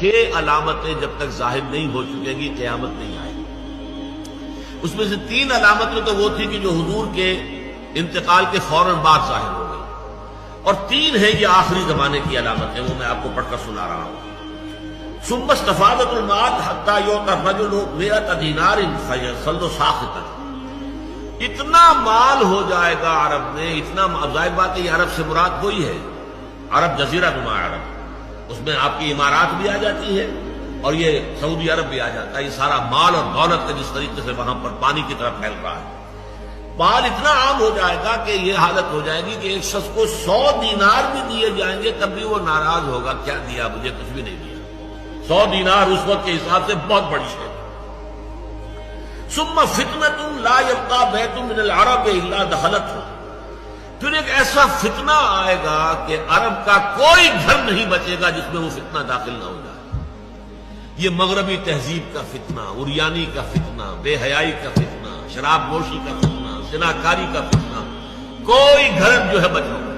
6 علامتیں جب تک ظاہر نہیں ہو چکیں گی قیامت نہیں آئے گی۔ اس میں سے 3 علامتیں تو وہ تھی کہ جو حضور کے انتقال کے فوراً بعد ظاہر ہو گئی، اور 3 ہیں یہ آخری زمانے کی علامتیں، وہ میں آپ کو پڑھ کر سنا رہا ہوں۔ ثم استفادت المال حتى يعطى الرجل 100 دینار فيظل ساخطا، اتنا مال ہو جائے گا عرب میں، اتنا ظاہر بات ہے یہ عرب سے مراد وہی ہے، عرب جزیرہ نما عرب، اس میں آپ کی امارات بھی آ جاتی ہے اور یہ سعودی عرب بھی آ جاتا ہے، یہ سارا مال اور دولت کا جس طریقے سے وہاں پر پانی کی طرف پھیل رہا ہے، مال اتنا عام ہو جائے گا کہ یہ حالت ہو جائے گی کہ ایک شخص کو 100 دینار بھی دیے جائیں گے تب بھی وہ ناراض ہوگا، کیا دیا مجھے، کچھ بھی نہیں دیا۔ 100 دینار اس وقت کے حساب سے بہت بڑی ہے۔ ثم فتنة لا يبقى بيت من العرب الا دخلته، پھر ایک ایسا فتنہ آئے گا کہ عرب کا کوئی گھر نہیں بچے گا جس میں وہ فتنہ داخل نہ ہو جائے۔ یہ مغربی تہذیب کا فتنہ، عریانی کا فتنہ، بے حیائی کا فتنہ، شراب نوشی کا فتنہ، زناکاری کا فتنہ، کوئی گھر جو ہے بچ نہیں۔